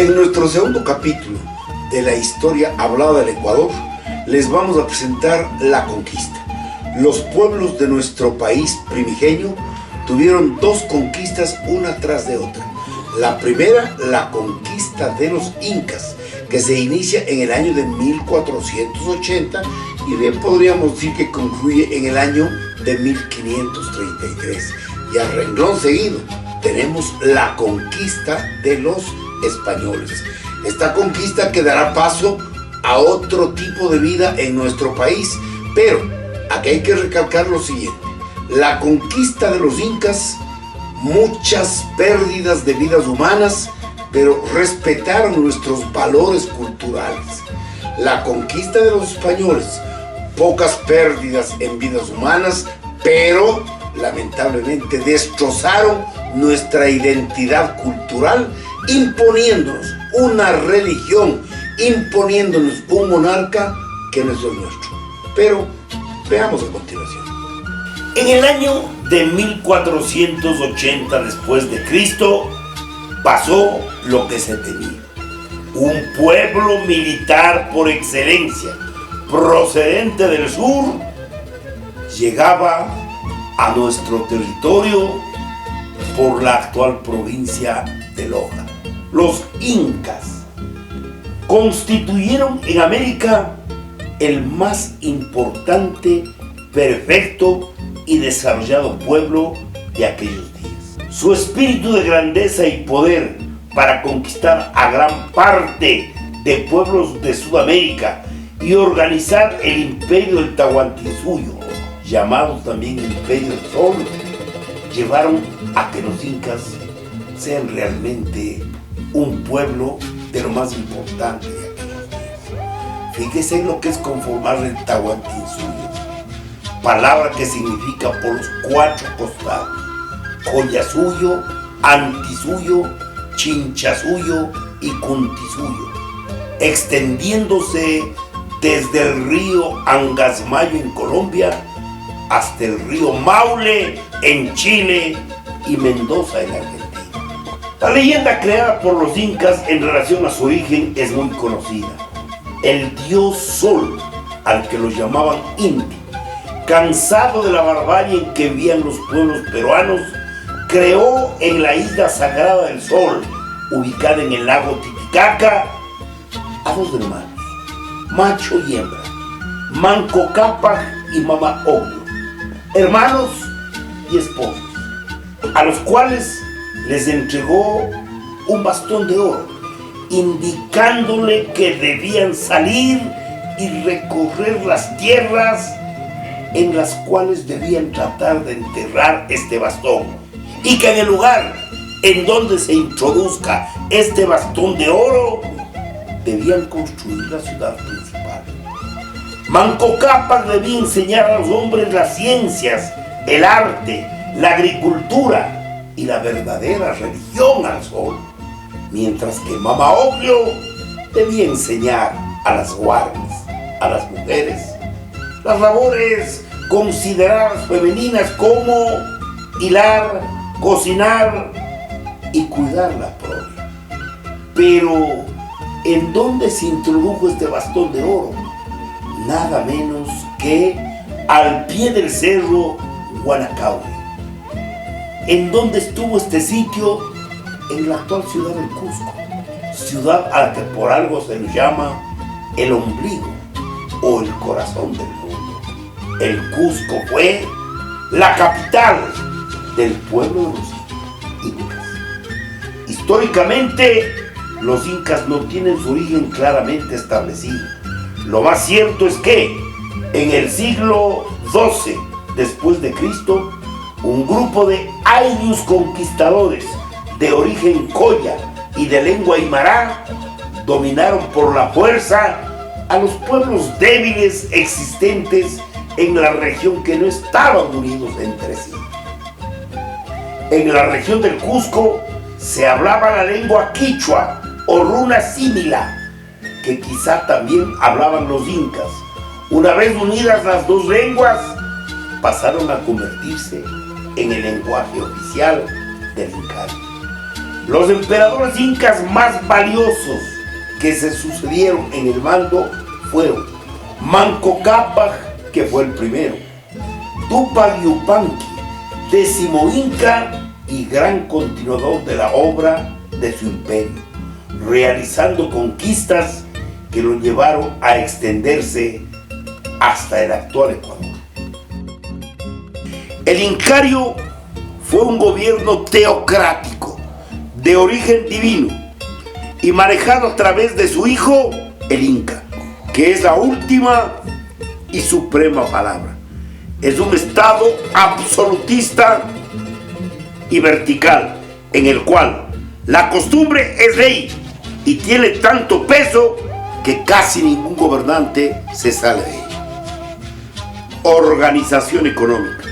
En nuestro segundo capítulo de la historia hablada del Ecuador, les vamos a presentar la conquista. Los pueblos de nuestro país primigenio tuvieron dos conquistas una tras de otra. La primera, la conquista de los incas, que se inicia en el año de 1480 y bien podríamos decir que concluye en el año de 1533. Y a renglón seguido tenemos la conquista de los españoles. Esta conquista que dará paso a otro tipo de vida en nuestro país, pero aquí hay que recalcar lo siguiente: la conquista de los incas, muchas pérdidas de vidas humanas, pero respetaron nuestros valores culturales. La conquista de los españoles, pocas pérdidas en vidas humanas, pero lamentablemente destrozaron nuestra identidad cultural, imponiéndonos una religión, imponiéndonos un monarca que no es el nuestro. Pero veamos a continuación. En el año de 1480 después de Cristo pasó lo que se temía. Un pueblo militar por excelencia, procedente del sur, llegaba a nuestro territorio por la actual provincia de Loja. Los incas constituyeron en América el más importante, perfecto y desarrollado pueblo de aquellos días. Su espíritu de grandeza y poder para conquistar a gran parte de pueblos de Sudamérica y organizar el imperio del Tahuantinsuyo, llamado también Imperio del Sol, llevaron a que los incas sean realmente un pueblo de lo más importante de aquellos días. Fíjese en lo que es conformar el Tahuantinsuyo, palabra que significa por los cuatro costados: Collasuyo, Antisuyo, Chinchasuyo y Cuntisuyo, extendiéndose desde el río Angasmayo en Colombia hasta el río Maule en Chile y Mendoza en Argentina. La leyenda creada por los incas en relación a su origen es muy conocida. El dios Sol, al que los llamaban Inti, cansado de la barbarie en que vivían los pueblos peruanos, creó en la isla sagrada del Sol, ubicada en el lago Titicaca, a dos hermanos, macho y hembra, Manco Cápac y Mama Oglio, hermanos y esposos, a los cuales les entregó un bastón de oro, indicándole que debían salir y recorrer las tierras en las cuales debían tratar de enterrar este bastón, y que en el lugar en donde se introduzca este bastón de oro debían construir la ciudad principal. Manco Cápac debía enseñar a los hombres las ciencias, el arte, la agricultura y la verdadera religión al sol, mientras que Mama Oglio debía enseñar a las guardias, a las mujeres, las labores consideradas femeninas como hilar, cocinar y cuidar la prole. Pero, ¿en dónde se introdujo este bastón de oro? Nada menos que al pie del cerro Guanacaue. ¿En dónde estuvo este sitio? En la actual ciudad del Cusco, ciudad a la que por algo se le llama el ombligo o el corazón del mundo. El Cusco fue la capital del pueblo de los incas. Históricamente, los incas no tienen su origen claramente establecido. Lo más cierto es que en el siglo XII después de Cristo, un grupo de ayllus conquistadores de origen coya y de lengua aymara dominaron por la fuerza a los pueblos débiles existentes en la región que no estaban unidos entre sí. En la región del Cusco se hablaba la lengua quichua o runa símila, que quizá también hablaban los incas. Una vez unidas las dos lenguas, pasaron a convertirse en el lenguaje oficial del Incario. Los emperadores incas más valiosos que se sucedieron en el mando fueron Manco Cápac, que fue el primero, Tupac Yupanqui, 10º inca y gran continuador de la obra de su imperio, realizando conquistas que lo llevaron a extenderse hasta el actual Ecuador. El incario fue un gobierno teocrático de origen divino y manejado a través de su hijo, el Inca, que es la última y suprema palabra. Es un estado absolutista y vertical, en el cual la costumbre es ley y tiene tanto peso que casi ningún gobernante se sale de ella. Organización económica.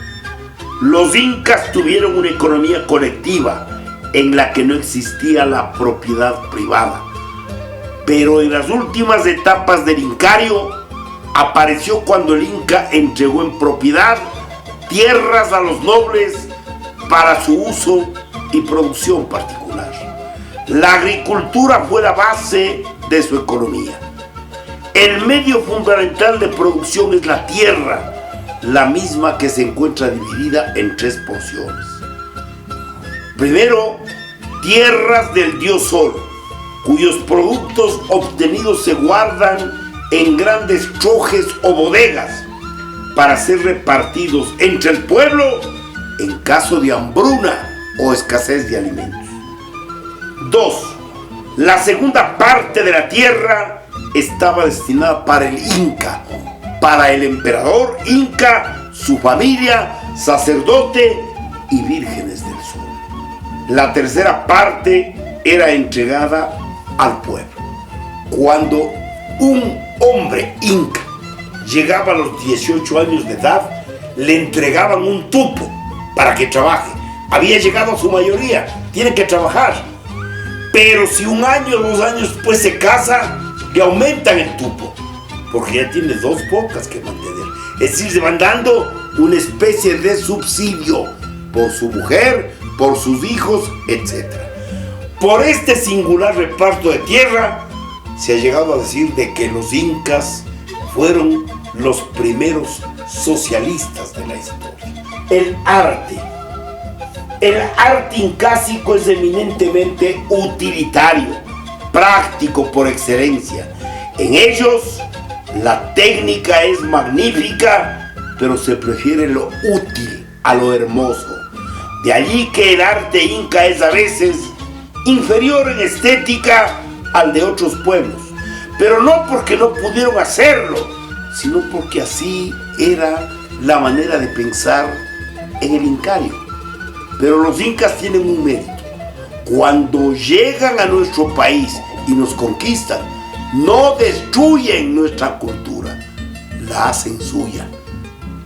Los incas tuvieron una economía colectiva en la que no existía la propiedad privada, pero en las últimas etapas del incario apareció cuando el Inca entregó en propiedad tierras a los nobles para su uso y producción particular. La agricultura fue la base de su economía. El medio fundamental de producción es la tierra, la misma que se encuentra dividida en 3 porciones. Primero, tierras del dios Sol, cuyos productos obtenidos se guardan en grandes trojes o bodegas para ser repartidos entre el pueblo en caso de hambruna o escasez de alimentos. 2. La segunda parte de la tierra estaba destinada para el Inca, para el emperador Inca, su familia, sacerdote y vírgenes del sol. La tercera parte era entregada al pueblo. Cuando un hombre Inca llegaba a los 18 años de edad, le entregaban un tupo para que trabaje. Había llegado a su mayoría, tiene que trabajar. Pero si 1 año o 2 años después se casa, le aumentan el tupo, porque ya tiene 2 bocas que mantener. Es decir, se van dando una especie de subsidio por su mujer, por sus hijos, etc. Por este singular reparto de tierra, se ha llegado a decir de que los incas fueron los primeros socialistas de la historia. El arte. El arte incásico es eminentemente utilitario, práctico por excelencia. En ellos, la técnica es magnífica, pero se prefiere lo útil a lo hermoso. De allí que el arte inca es a veces inferior en estética al de otros pueblos, pero no porque no pudieron hacerlo, sino porque así era la manera de pensar en el incario. Pero los incas tienen un mérito. Cuando llegan a nuestro país y nos conquistan, no destruyen nuestra cultura, la hacen suya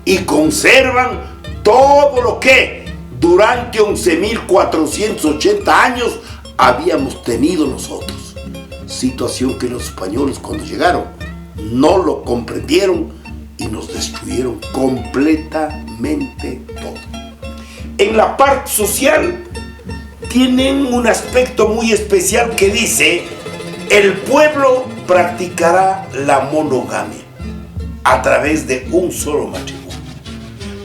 y conservan todo lo que durante 11.480 años habíamos tenido nosotros. Situación que los españoles, cuando llegaron, no lo comprendieron y nos destruyeron completamente todo. En la parte social tienen un aspecto muy especial que dice: el pueblo practicará la monogamia a través de un solo matrimonio,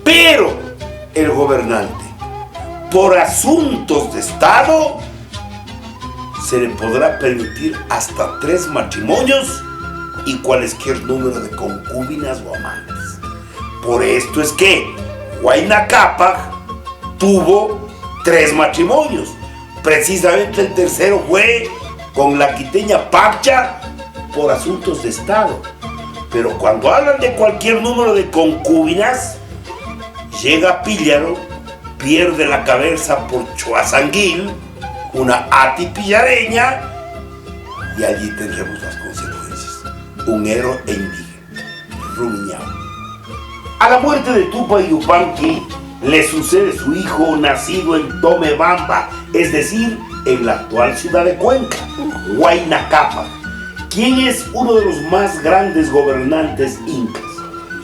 pero el gobernante, por asuntos de Estado, se le podrá permitir hasta 3 matrimonios y cualquier número de concubinas o amantes. Por esto es que Huayna Cápac tuvo 3 matrimonios. Precisamente el tercero fue con la quiteña Pacha por asuntos de Estado. Pero cuando hablan de cualquier número de concubinas, llega Píllaro, pierde la cabeza por Choazanguil, una Ati pillareña, y allí tendremos las consecuencias. Un héroe indígena, Rumiñao. A la muerte de Tupac Yupanqui le sucede su hijo, nacido en Tomebamba, es decir, en la actual ciudad de Cuenca, Huayna Cápac, quien es uno de los más grandes gobernantes incas.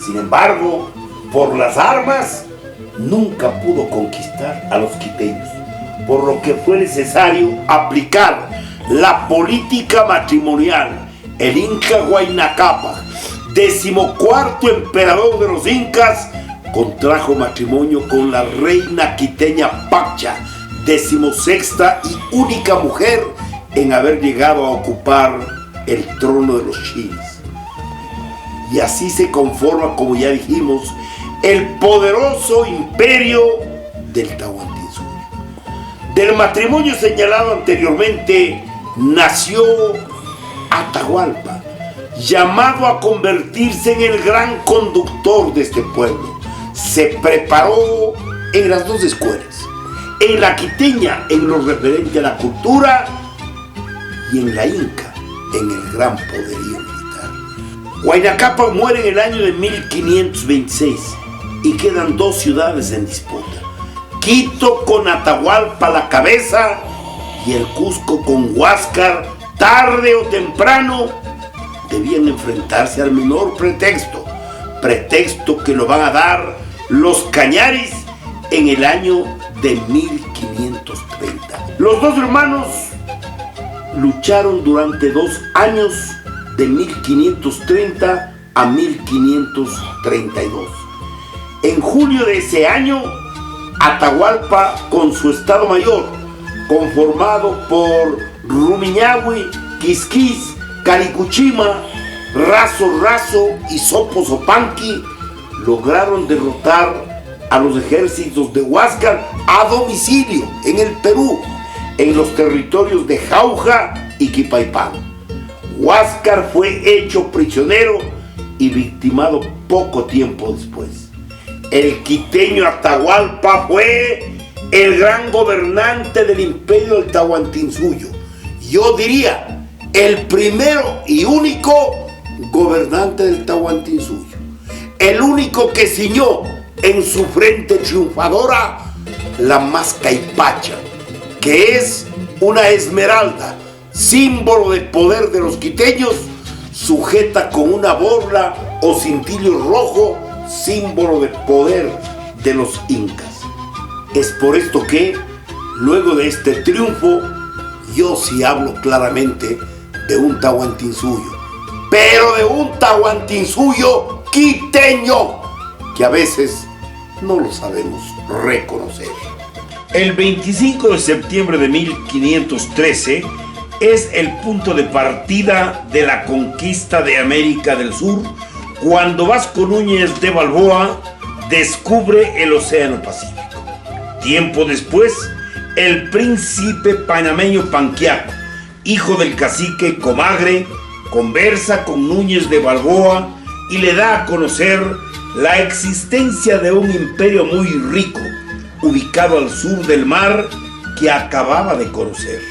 Sin embargo, por las armas, nunca pudo conquistar a los quiteños, por lo que fue necesario aplicar la política matrimonial. El Inca Huayna Cápac, 14º emperador de los incas, contrajo matrimonio con la reina quiteña Pacha, 16ª y única mujer en haber llegado a ocupar el trono de los chiles. Y así se conforma, como ya dijimos, el poderoso imperio del Tahuantinsuyo. Del matrimonio señalado anteriormente nació Atahualpa, llamado a convertirse en el gran conductor de este pueblo. Se preparó en las dos escuelas, en la quiteña en lo referente a la cultura y en la inca en el gran poderío militar. Huayna Cápac muere en el año de 1526 y quedan dos ciudades en disputa: Quito con Atahualpa a la cabeza y el Cusco con Huáscar. Tarde o temprano debían enfrentarse al menor pretexto que lo van a dar los Cañaris en el año de 1530. Los dos hermanos lucharon durante 2 años, de 1530 a 1532. En julio de ese año, Atahualpa, con su estado mayor, conformado por Rumiñahui, Quisquis, Caricuchima, Razo y Sopozopanqui, lograron derrotar a los ejércitos de Huáscar a domicilio en el Perú, en los territorios de Jauja y Quipaipán. Huáscar fue hecho prisionero y victimado poco tiempo después. El quiteño Atahualpa fue el gran gobernante del imperio del Tahuantinsuyo. Yo diría, el primero y único gobernante del Tahuantinsuyo. El único que ciñó en su frente triunfadora la mascaipacha, que es una esmeralda, símbolo de poder de los quiteños, sujeta con una borla o cintillo rojo, símbolo de poder de los incas. Es por esto que, luego de este triunfo, yo sí hablo claramente de un Tahuantinsuyo, pero de un Tahuantinsuyo quiteño, que a veces no lo sabemos reconocer. El 25 de septiembre de 1513 es el punto de partida de la conquista de América del Sur, cuando Vasco Núñez de Balboa descubre el Océano Pacífico. Tiempo después, el príncipe panameño Panquiaco, hijo del cacique Comagre, conversa con Núñez de Balboa y le da a conocer la existencia de un imperio muy rico, ubicado al sur del mar, que acababa de conocer.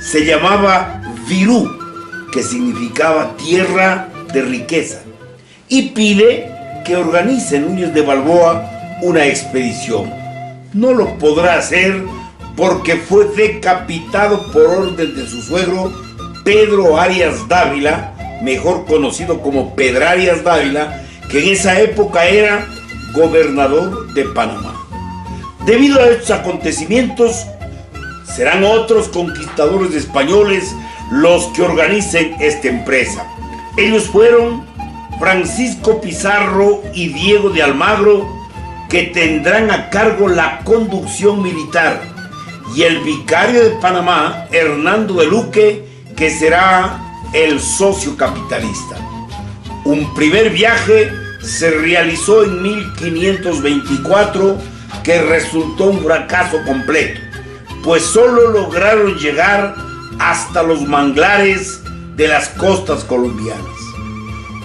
Se llamaba Virú, que significaba tierra de riqueza, y pide que organice Núñez de Balboa una expedición. No lo podrá hacer porque fue decapitado por orden de su suegro Pedro Arias Dávila, mejor conocido como Pedrarias Dávila, que en esa época era gobernador de Panamá. Debido a estos acontecimientos, serán otros conquistadores españoles los que organicen esta empresa. Ellos fueron Francisco Pizarro y Diego de Almagro, que tendrán a cargo la conducción militar, y el vicario de Panamá, Hernando de Luque, que será el socio capitalista. Un primer viaje se realizó en 1524, que resultó un fracaso completo, pues solo lograron llegar hasta los manglares de las costas colombianas.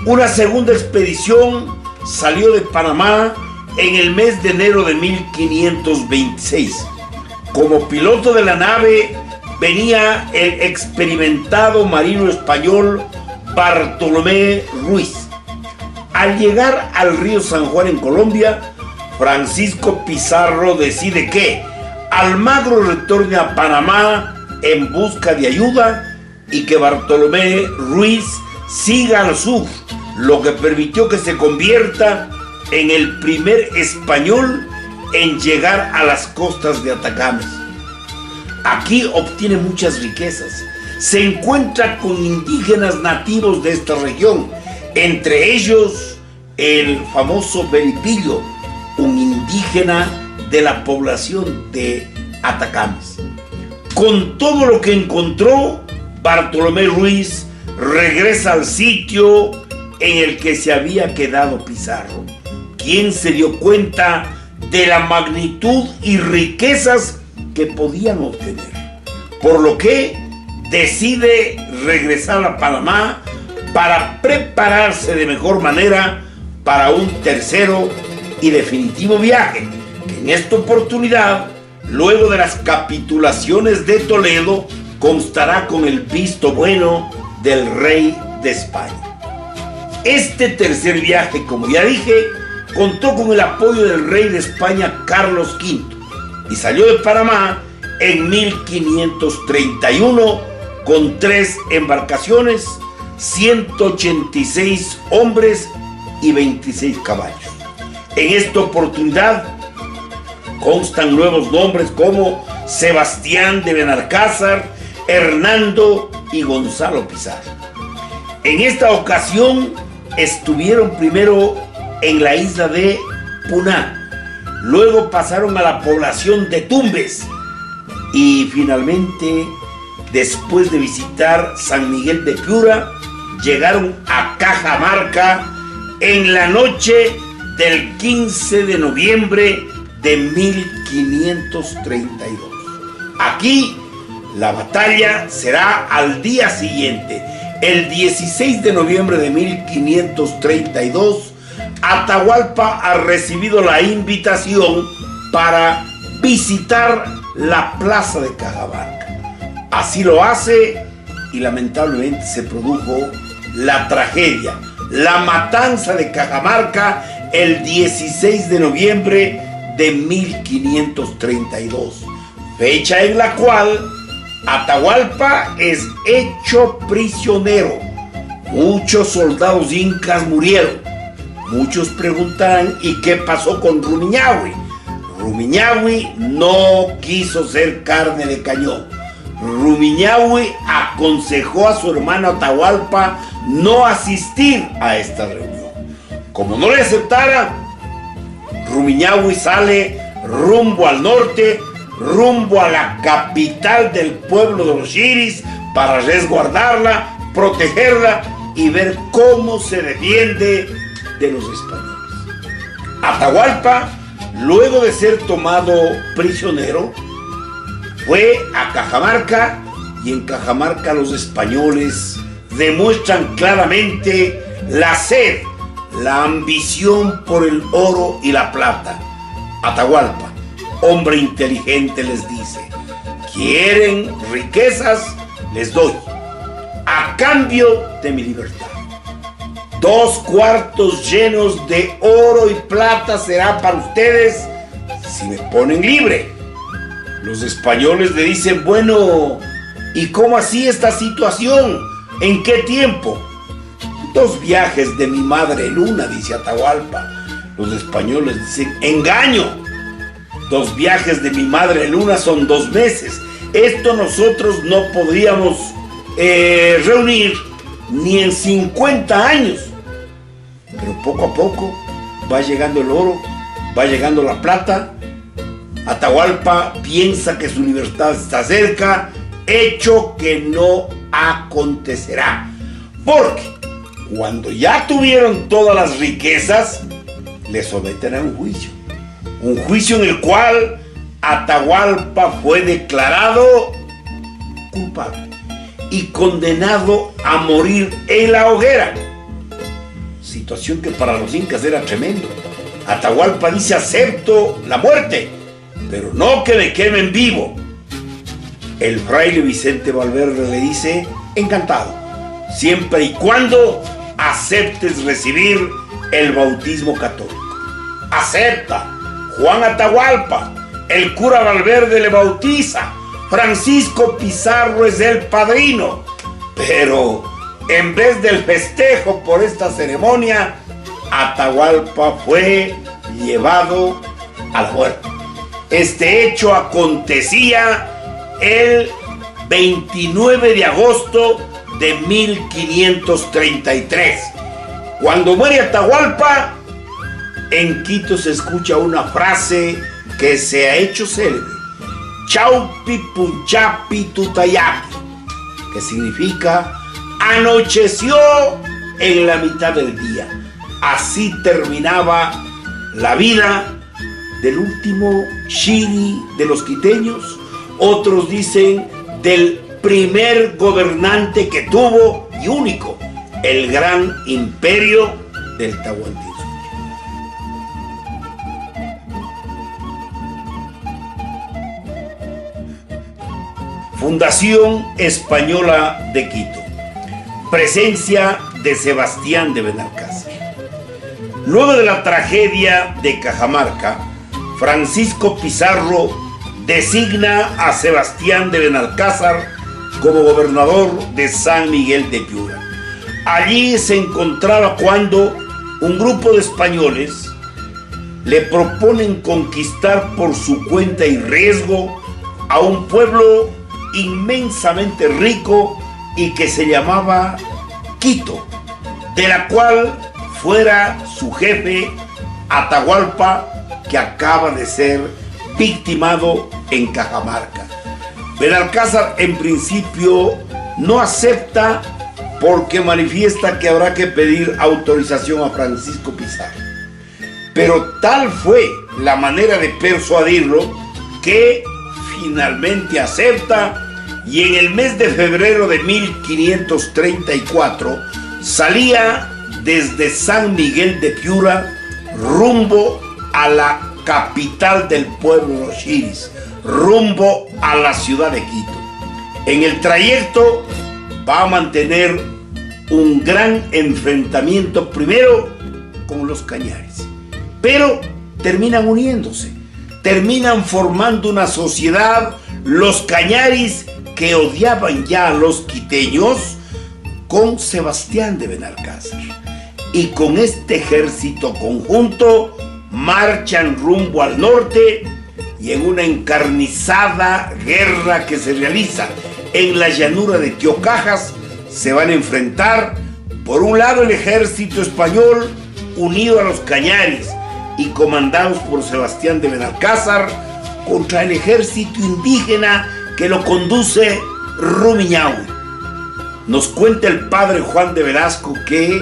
Una segunda expedición salió de Panamá en el mes de enero de 1526. Como piloto de la nave venía el experimentado marino español Bartolomé Ruiz. Al llegar al río San Juan en Colombia, Francisco Pizarro decide que Almagro retorne a Panamá en busca de ayuda y que Bartolomé Ruiz siga al sur, lo que permitió que se convierta en el primer español en llegar a las costas de Atacames. Aquí obtiene muchas riquezas. Se encuentra con indígenas nativos de esta región, entre ellos el famoso Beripillo, un indígena de la población de Atacames. Con todo lo que encontró, Bartolomé Ruiz regresa al sitio en el que se había quedado Pizarro, quien se dio cuenta de la magnitud y riquezas que podían obtener, por lo que decide regresar a Panamá para prepararse de mejor manera para un tercero y definitivo viaje, que en esta oportunidad, luego de las capitulaciones de Toledo, constará con el visto bueno del rey de España. Este tercer viaje, como ya dije, contó con el apoyo del rey de España, Carlos V, y salió de Panamá en 1531 con 3 embarcaciones, 186 hombres y 26 caballos. En esta oportunidad constan nuevos nombres como Sebastián de Benalcázar, Hernando y Gonzalo Pizarro. En esta ocasión estuvieron primero en la isla de Puná, luego pasaron a la población de Tumbes y finalmente, después de visitar San Miguel de Piura, llegaron a Cajamarca en la noche del 15 de noviembre de 1532. Aquí la batalla será al día siguiente, el 16 de noviembre de 1532. Atahualpa ha recibido la invitación para visitar la plaza de Cajamarca. Así lo hace y lamentablemente se produjo la tragedia, la matanza de Cajamarca el 16 de noviembre de 1532, fecha en la cual Atahualpa es hecho prisionero. Muchos soldados incas murieron. Muchos preguntarán, ¿y qué pasó con Rumiñahui? Rumiñahui no quiso ser carne de cañón. Rumiñahui aconsejó a su hermano Atahualpa no asistir a esta reunión. Como no le aceptara, Rumiñahui sale rumbo al norte, rumbo a la capital del pueblo de los Xiris, para resguardarla, protegerla y ver cómo se defiende de los españoles. Atahualpa, luego de ser tomado prisionero, fue a Cajamarca, y en Cajamarca los españoles demuestran claramente la sed, la ambición por el oro y la plata. Atahualpa, hombre inteligente, les dice: ¿quieren riquezas? Les doy, a cambio de mi libertad. 2 cuartos llenos de oro y plata será para ustedes si me ponen libre. Los españoles le dicen: bueno, ¿y cómo así esta situación? ¿En qué tiempo? 2 viajes de mi madre Luna, dice Atahualpa. Los españoles dicen: engaño. 2 viajes de mi madre Luna son 2 meses. Esto nosotros no podríamos reunir ni en 50 años. Pero poco a poco va llegando el oro, va llegando la plata. Atahualpa piensa que su libertad está cerca, hecho que no acontecerá. Porque cuando ya tuvieron todas las riquezas, le someten a un juicio. Un juicio en el cual Atahualpa fue declarado culpable y condenado a morir en la hoguera. Situación que para los incas era tremendo. Atahualpa dice: acepto la muerte, pero no que me quemen vivo. El fraile Vicente Valverde le dice: encantado, siempre y cuando aceptes recibir el bautismo católico. Acepta. Juan Atahualpa, el cura Valverde le bautiza. Francisco Pizarro es el padrino. Pero en vez del festejo por esta ceremonia, Atahualpa fue llevado a la muerte. Este hecho acontecía el 29 de agosto de 1533. Cuando muere Atahualpa, en Quito se escucha una frase que se ha hecho célebre: Chaupi Punchapi Tutayapi, que significa anocheció en la mitad del día. Así terminaba la vida del último Shiri de los quiteños. Otros dicen del primer gobernante que tuvo y único el gran imperio del Tahuantinsuyo. Fundación Española de Quito. Presencia de Sebastián de Benalcázar. Luego de la tragedia de Cajamarca, Francisco Pizarro designa a Sebastián de Benalcázar como gobernador de San Miguel de Piura. Allí se encontraba cuando un grupo de españoles le proponen conquistar por su cuenta y riesgo a un pueblo inmensamente rico y que se llamaba Quito, de la cual fuera su jefe Atahualpa, que acaba de ser victimado en Cajamarca. Benalcázar en principio no acepta porque manifiesta que habrá que pedir autorización a Francisco Pizarro. Pero tal fue la manera de persuadirlo que finalmente acepta, y en el mes de febrero de 1534 salía desde San Miguel de Piura rumbo a la capital del pueblo de los Shiris, rumbo a la ciudad de Quito. En el trayecto va a mantener un gran enfrentamiento primero con los cañaris, pero terminan uniéndose, terminan formando una sociedad, los cañaris, que odiaban ya a los quiteños, con Sebastián de Benalcázar, y con este ejército conjunto marchan rumbo al norte, y en una encarnizada guerra que se realiza en la llanura de Tiocajas se van a enfrentar, por un lado, el ejército español unido a los cañaris y comandados por Sebastián de Benalcázar, contra el ejército indígena que lo conduce Rumiñahui. Nos cuenta el padre Juan de Velasco que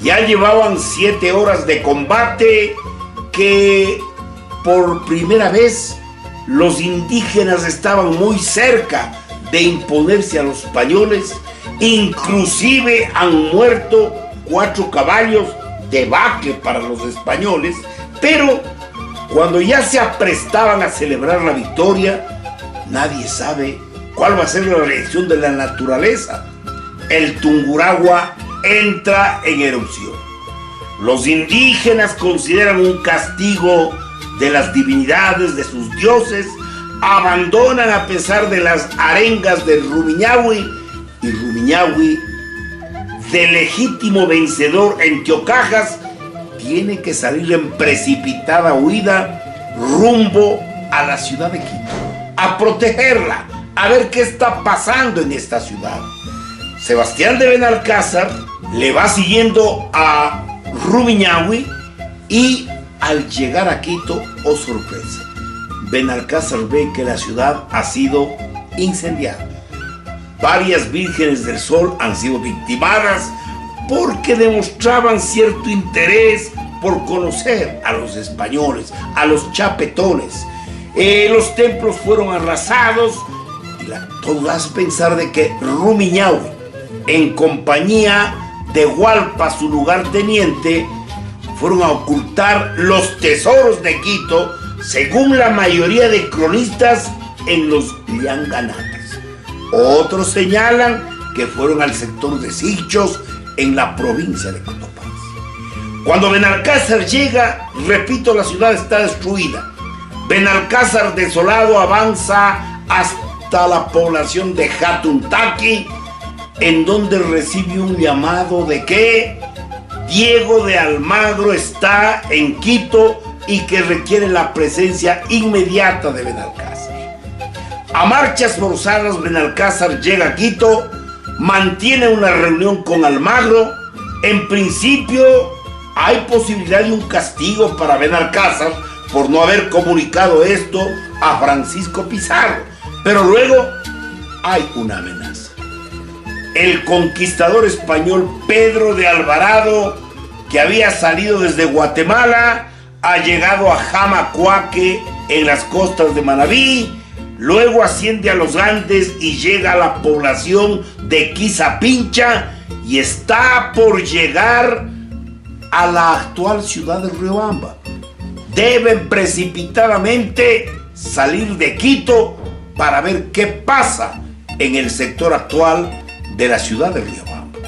ya llevaban 7 horas de combate, que por primera vez los indígenas estaban muy cerca de imponerse a los españoles. Inclusive han muerto 4 caballos de baque para los españoles, pero cuando ya se aprestaban a celebrar la victoria, nadie sabe cuál va a ser la reacción de la naturaleza. El Tungurahua entra en erupción. Los indígenas consideran un castigo de las divinidades, de sus dioses, abandonan a pesar de las arengas del Rumiñahui, y Rumiñahui, de legítimo vencedor en Tiocajas, tiene que salir en precipitada huida rumbo a la ciudad de Quito, a protegerla, a ver qué está pasando en esta ciudad. Sebastián de Benalcázar le va siguiendo a Rumiñahui, y al llegar a Quito, oh sorpresa, Benalcázar ve que la ciudad ha sido incendiada. Varias vírgenes del sol han sido victimadas porque demostraban cierto interés por conocer a los españoles, a los chapetones. Los templos fueron arrasados, y todo hace pensar de que Rumiñahui, en compañía de Hualpa, su lugarteniente, fueron a ocultar los tesoros de Quito, según la mayoría de cronistas, en los Llanganates. Otros señalan que fueron al sector de Sichos, en la provincia de Cotopaxi. Cuando Benalcázar llega, repito, la ciudad está destruida. Benalcázar, desolado, avanza hasta la población de Jatuntaqui, en donde recibe un llamado de que Diego de Almagro está en Quito y que requiere la presencia inmediata de Benalcázar. A marchas forzadas, Benalcázar llega a Quito, mantiene una reunión con Almagro. En principio hay posibilidad de un castigo para Benalcázar por no haber comunicado esto a Francisco Pizarro, pero luego hay una amenaza. El conquistador español Pedro de Alvarado, que había salido desde Guatemala, ha llegado a Jamacuaque en las costas de Manabí, luego asciende a los Andes y llega a la población de Quizapincha y está por llegar a la actual ciudad de Riobamba. Deben precipitadamente salir de Quito para ver qué pasa en el sector actual de la ciudad de Riobamba.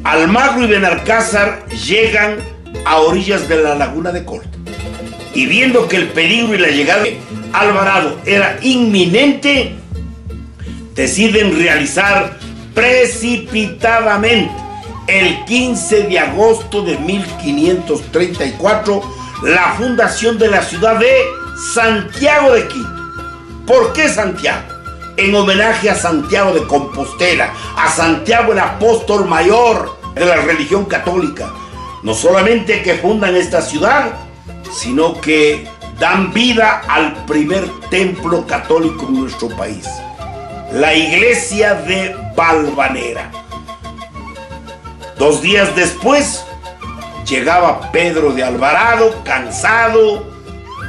Almagro y Benalcázar llegan a orillas de la laguna de Colta y viendo que el peligro y la llegada de Alvarado era inminente, deciden realizar precipitadamente el 15 de agosto de 1534 la fundación de la ciudad de Santiago de Quito. ¿Por qué Santiago? En homenaje a Santiago de Compostela, a Santiago el apóstol mayor de la religión católica. No solamente que fundan esta ciudad, sino que dan vida al primer templo católico en nuestro país, la iglesia de Valvanera. 2 días después llegaba Pedro de Alvarado, cansado,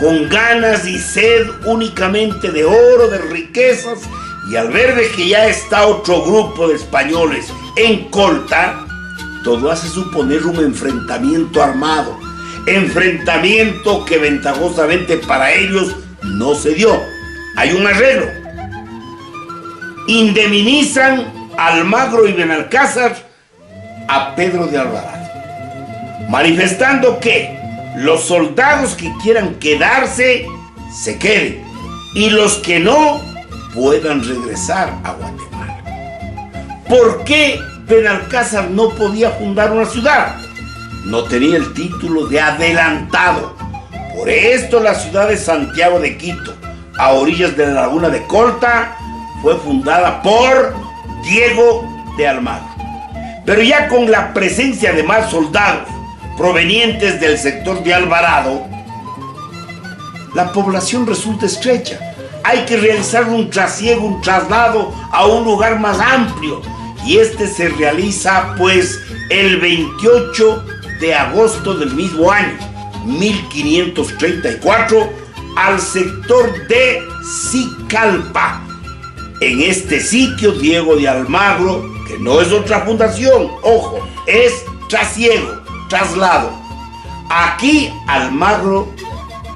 con ganas y sed únicamente de oro, de riquezas, y al ver de que ya está otro grupo de españoles en Colta, todo hace suponer un enfrentamiento armado, enfrentamiento que ventajosamente para ellos no se dio. Hay un arreglo. Indemnizan a Almagro y Benalcázar a Pedro de Alvarado, manifestando que los soldados que quieran quedarse, se queden, y los que no, puedan regresar a Guatemala. ¿Por qué Benalcázar no podía fundar una ciudad? No tenía el título de adelantado. Por esto la ciudad de Santiago de Quito, a orillas de la laguna de Colta, fue fundada por Diego de Almagro. Pero ya con la presencia de más soldados provenientes del sector de Alvarado, la población resulta estrecha. Hay que realizar un trasiego, un traslado a un lugar más amplio, y este se realiza pues el 28 de agosto del mismo año, 1534, al sector de Sicalpa. En este sitio, Diego de Almagro, que no es otra fundación, ojo, es trasiego, traslado. Aquí Almagro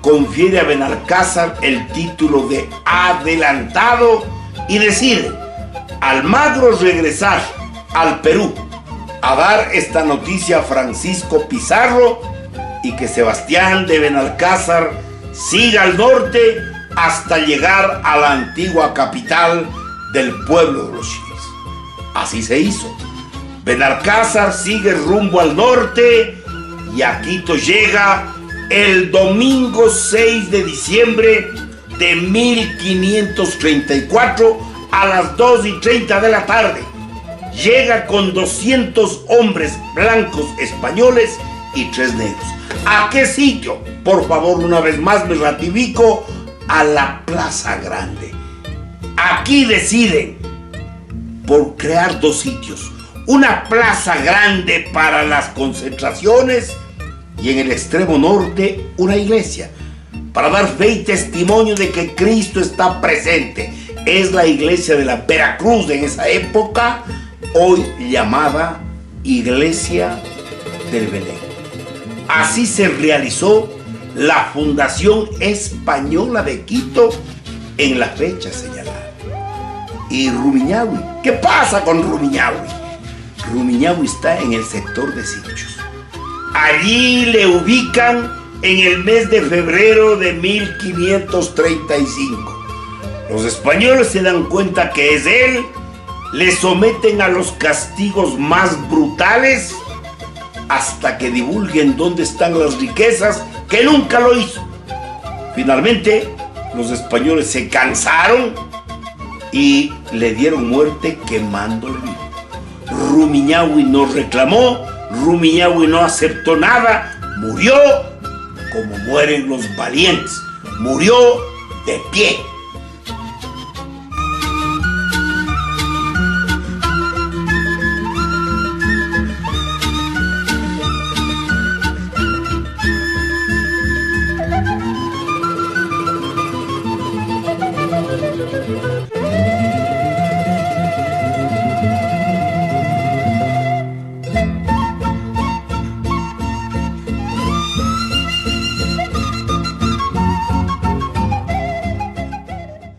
confiere a Benalcázar el título de adelantado y decide Almagro regresar al Perú a dar esta noticia a Francisco Pizarro y que Sebastián de Benalcázar siga al norte hasta llegar a la antigua capital del pueblo de los Chires. Así se hizo. Benalcázar sigue rumbo al norte y a Quito llega el domingo 6 de diciembre de 1534 a las 2:30 de la tarde. Llega con 200 hombres blancos españoles y 3 negros. ¿A qué sitio? Por favor, una vez más me ratifico, a la Plaza Grande. Aquí deciden por crear 2 sitios. Una plaza grande para las concentraciones y en el extremo norte una iglesia para dar fe y testimonio de que Cristo está presente. Es la iglesia de la Veracruz en esa época, hoy llamada Iglesia del Belén. Así se realizó la fundación española de Quito en la fecha señalada. ¿Y Rumiñahui? ¿Qué pasa con Rumiñahui? Rumiñahui está en el sector de Sitios. Allí le ubican en el mes de febrero de 1535. Los españoles se dan cuenta que es él, le someten a los castigos más brutales hasta que divulguen dónde están las riquezas, que nunca lo hizo. Finalmente, los españoles se cansaron y le dieron muerte quemándole vivo. Rumiñahui no reclamó, Rumiñahui no aceptó nada, murió como mueren los valientes, murió de pie.